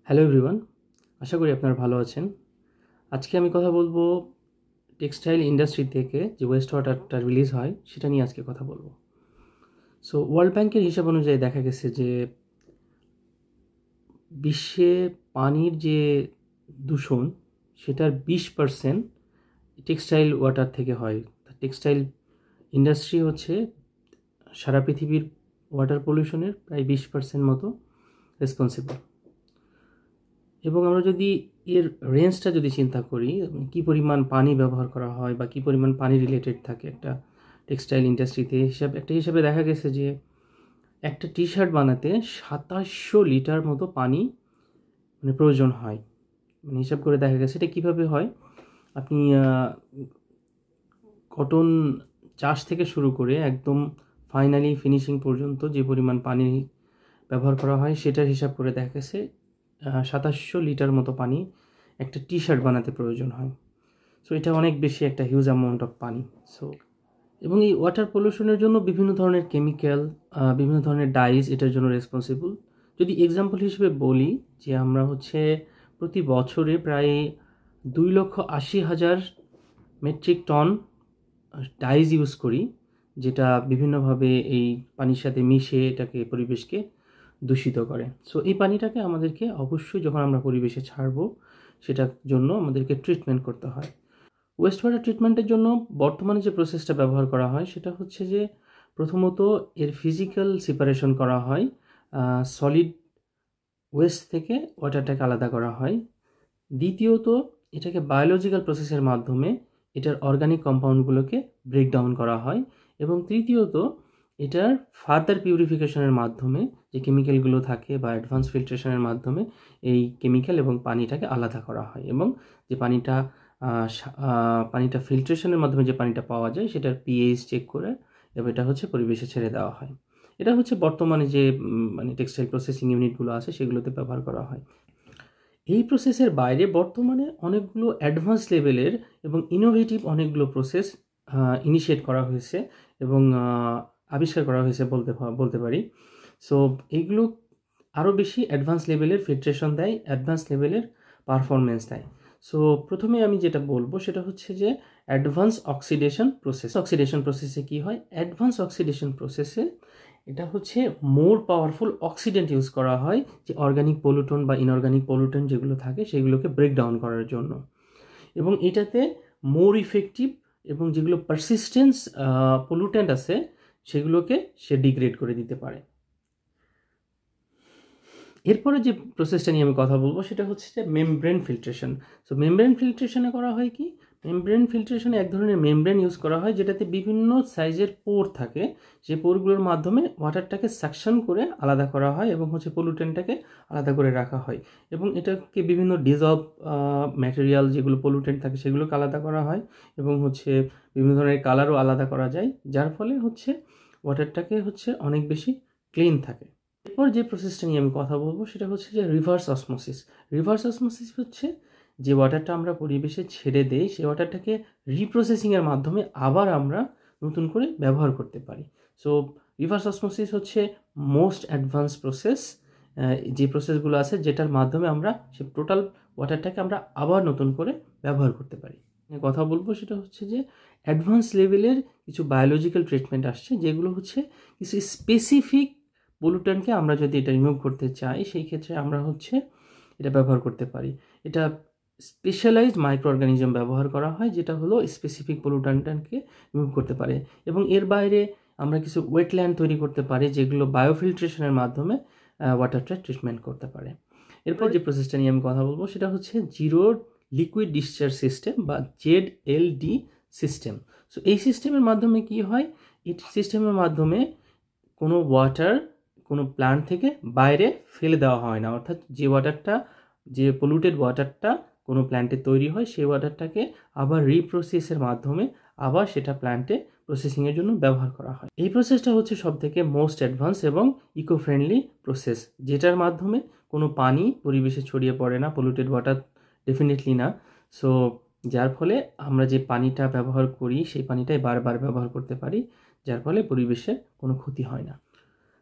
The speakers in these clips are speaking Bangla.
হ্যালো এভরিওয়ান, আশা করি আপনারা ভালো আছেন। আজকে আমি কথা বলবো টেক্সটাইল ইন্ডাস্ট্রি থেকে যে ওয়েস্ট ওয়াটারটা রিলিজ হয় সেটা নিয়ে আজকে কথা বলবো। সো ওয়ার্ল্ড ব্যাংকের হিসাব অনুযায়ী দেখা গেছে যে বিশ্বে পানির যে দূষণ সেটার 20% টেক্সটাইল ওয়াটার থেকে হয়। টেক্সটাইল ইন্ডাস্ট্রি হচ্ছে সারা পৃথিবীর ওয়াটার পলিউশনের প্রায় 20% মতো রেসপন্সিবল। এবং আমরা যদি এর রেঞ্জটা যদি চিন্তা করি, কী পরিমাণ পানি ব্যবহার করা হয় বা কী পরিমাণ পানি রিলেটেড থাকে একটা টেক্সটাইল ইন্ডাস্ট্রিতে, হিসাবে দেখা গেছে যে একটা টি শার্ট বানাতে 2700 লিটার মতো পানি প্রয়োজন হয়। হিসাব করে দেখা গেছে এটা কীভাবে হয়। আপনি কটন চাষ থেকে শুরু করে একদম ফাইনালি ফিনিশিং পর্যন্ত যে পরিমাণ পানি ব্যবহার করা হয় সেটার হিসাব করে দেখা গেছে 2700 লিটার মতো পানি একটা টি শার্ট বানাতে প্রয়োজন হয়। সো এটা অনেক বেশি একটা হিউজ অ্যামাউন্ট অফ পানি। এবং এই ওয়াটার পলিউশনের জন্য বিভিন্ন ধরনের কেমিক্যাল, বিভিন্ন ধরনের ডাইস এটার জন্য রেসপন্সিবল। যদি এক্সাম্পল হিসেবে বলি যে আমরা প্রতি বছরে প্রায় 2,80,000 মেট্রিক টন ডাইস ইউজ করি, যেটা বিভিন্নভাবে এই পানির সাথে মিশে এটাকে পরিবেশকে দূষিত করে। সো এই পানিটাকে আমাদেরকে অবশ্যই যখন আমরা পরিবেশে ছাড়বো সেটার জন্য আমাদেরকে ট্রিটমেন্ট করতে হয়। ওয়েস্ট ওয়াটার ট্রিটমেন্টের জন্য বর্তমানে যে প্রসেসটা ব্যবহার করা হয় সেটা হচ্ছে যে প্রথমত এর ফিজিক্যাল সেপারেশন করা হয়, সলিড ওয়েস্ট থেকে ওয়াটারটাকে আলাদা করা হয়। দ্বিতীয়ত এটাকে বায়োলজিক্যাল প্রসেসের মাধ্যমে এটার অর্গানিক কম্পাউন্ডগুলোকে ব্রেকডাউন করা হয়। এবং তৃতীয়ত এটার ফার্দার পিউরিফিকেশনের মাধ্যমে যে কেমিক্যালগুলো থাকে বা অ্যাডভান্স ফিল্ট্রেশনের মাধ্যমে এই কেমিক্যাল এবং পানিটাকে আলাদা করা হয়। এবং যে পানিটা ফিল্ট্রেশনের মাধ্যমে যে পানিটা পাওয়া যায় সেটার পিএইচ চেক করে এবং এটা পরিবেশে ছেড়ে দেওয়া হয়। এটা বর্তমানে যে টেক্সটাইল প্রসেসিং ইউনিটগুলো আছে সেগুলোতে ব্যবহার করা হয়। এই প্রসেসের বাইরে বর্তমানে অনেকগুলো অ্যাডভান্স লেভেলের এবং ইনোভেটিভ অনেকগুলো প্রসেস ইনিশিয়েট করা হয়েছে এবং আবিষ্কার করা হয়েছে বলতে পারি। সো এইগুলো আরও বেশি অ্যাডভান্স লেভেলের ফিল্ট্রেশন দেয়, অ্যাডভান্স লেভেলের পারফরমেন্স দেয়। সো প্রথমে আমি যেটা বলবো সেটা হচ্ছে যে অ্যাডভান্স অক্সিডেশন প্রসেসে কী হয়। অ্যাডভান্স অক্সিডেশন প্রসেসে এটা মোর পাওয়ারফুল অক্সিডেন্ট ইউজ করা হয় যে অর্গানিক পলিউটন বা ইনঅর্গানিক পলিউটন যেগুলো থাকে সেগুলোকে ব্রেকডাউন করার জন্য। এবং এটাতে মোর ইফেক্টিভ এবং যেগুলো পারসিস্টেন্স পলিউট্যান্ট আছে সেগুলোকে সে ডিগ্রেড করে দিতে পারে। এরপরে যে প্রসেসটা নিয়ে আমি কথা বলবো সেটা হচ্ছে যে মেমব্রেন ফিল্ট্রেশন। সো মেমব্রেন ফিল্ট্রেশনে করা হয় কি, মেমব্রেন ফিল্ট্রেশনে এক ধরনের মেমব্রেন ইউজ করা হয় যেটাতে বিভিন্ন সাইজের পোর থাকে। সেই পোরগুলোর মাধ্যমে ওয়াটারটাকে সাকশন করে আলাদা করা হয় এবং পলিউটেন্টটাকে আলাদা করে রাখা হয়। এবং এটাকে বিভিন্ন ডিজলভ ম্যাটেরিয়াল যেগুলো পলিউটেন্ট থাকে সেগুলোকে আলাদা করা হয় এবং বিভিন্ন ধরনের কালারও আলাদা করা যায়, যার ফলে ওয়াটারটাকে অনেক বেশি ক্লিন থাকে। এরপর যে প্রসেসটা নিয়ে আমি কথা বলবো সেটা যে রিভার্স অসমোসিস। রিভার্স অসমোসিস যে ওয়াটারটা আমরা পরিবেশে ছেড়ে দেই সেই ওয়াটারটাকে রিপ্রসেসিংয়ের মাধ্যমে আবার আমরা নতুন করে ব্যবহার করতে পারি। So reverse osmosis most advance process, যে প্রসেসগুলো আছে যেটার মাধ্যমে আমরা সে টোটাল ওয়াটারটাকে আমরা আবার নতুন করে ব্যবহার করতে পারি। কথা বলবো সেটা যে অ্যাডভান্স লেভেলের কিছু বায়োলজিক্যাল ট্রিটমেন্ট আসছে যেগুলো কিছু স্পেসিফিক পলিউট্যান্টকে আমরা যদি এটা রিমুভ করতে চাই সেই ক্ষেত্রে আমরা এটা ব্যবহার করতে পারি। এটা স্পেশালাইজড মাইক্রো অর্গানিজম ব্যবহার করা হয় যেটা স্পেসিফিক পলিউট্যান্টকে রিমুভ করতে পারে। এবং এর বাইরে আমরা কিছু ওয়েটল্যান্ড তৈরি করতে পারি যেগুলো বায়োফিল্ট্রেশনের মাধ্যমে ওয়াটারটা ট্রিটমেন্ট করতে পারে। এরপর যে প্রসেসটা নিয়ে আমি কথা বলবো সেটা জিরো লিকুইড ডিসচার্জ সিস্টেম বা ZLD সিস্টেম। সো এই সিস্টেমের মাধ্যমে কি হয়, এই সিস্টেমের মাধ্যমে কোনো ওয়াটার কোনো প্ল্যান্ট থেকে বাইরে ফেলে দেওয়া হয় না। অর্থাৎ যে পলিউটেড ওয়াটারটা কোনো প্ল্যান্টে তৈরি হয় সেই ওয়াটারটাকে আবার রিপ্রসেসের মাধ্যমে আবার সেটা প্ল্যান্টে প্রসেসিংয়ের জন্য ব্যবহার করা হয়। এই প্রসেসটা সবথেকে মোস্ট অ্যাডভান্স এবং ইকো ফ্রেন্ডলি প্রসেস, যেটার মাধ্যমে কোনো পানি পরিবেশে ছড়িয়ে পড়ে না, পলিউটেড ওয়াটার ডেফিনেটলি না। সো যার ফলে আমরা যে পানিটা ব্যবহার করি সেই পানিটাই বারবার ব্যবহার করতে পারি, যার ফলে পরিবেশের কোনো ক্ষতি হয় না।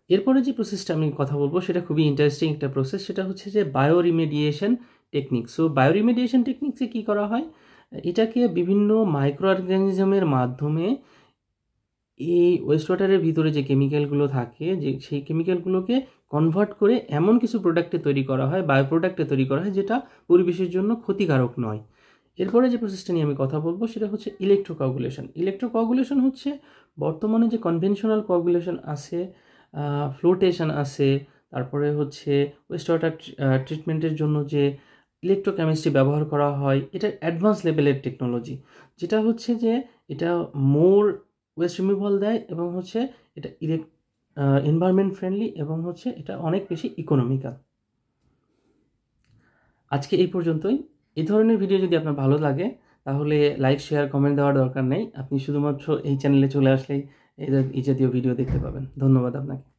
এরপরে যে প্রসেসটা আমি কথা বলবো সেটা খুবই ইন্টারেস্টিং একটা প্রসেস, সেটা হচ্ছে যে বায়োরিমেডিয়েশন টেকনিক। সো বায়োরিমেডিয়েশন টেকনিক্সে কী করা হয়, এটাকে বিভিন্ন মাইক্রো অর্গানিজমের মাধ্যমে এই ওয়েস্ট ওয়াটারের ভিতরে যে কেমিক্যালগুলো থাকে, যে সেই কেমিক্যালগুলোকে কনভার্ট করে এমন কিছু প্রোডাক্টে তৈরি করা হয়, বায়ো প্রোডাক্টে তৈরি করা হয়, যেটা পরিবেশের জন্য ক্ষতিকারক নয়। এরপরে যে প্রসেসটা নিয়ে আমি কথা বলবো সেটা হচ্ছে ইলেকট্রোকগুলেশন। ইলেকট্রোকগুলেশন হচ্ছে বর্তমানে যে কনভেনশনাল কগুলেশন আছে, ফ্লোটেশন আছে, তারপরে হচ্ছে ওয়েস্ট ওয়াটার ট্রিটমেন্টের জন্য যে ইলেকট্রোকেমিস্ট্রি ব্যবহার করা হয়, এটা অ্যাডভান্স লেভেলের টেকনোলজি, যেটা হচ্ছে যে এটা মোর ওয়েস্ট রিমুভাল দেয় এবং হচ্ছে এটা এনভায়রনমেন্ট ফ্রেন্ডলি এবং হচ্ছে এটা অনেক বেশি ইকোনমিক্যাল। আজকে এই পর্যন্তই। এই ধরনের ভিডিও যদি আপনার ভালো লাগে তাহলে লাইক, শেয়ার, কমেন্ট দেওয়ার দরকার নেই। আপনি শুধুমাত্র এই চ্যানেলে চলে আসলেই এই জাতীয় ভিডিও দেখতে পাবেন। ধন্যবাদ আপনাকে।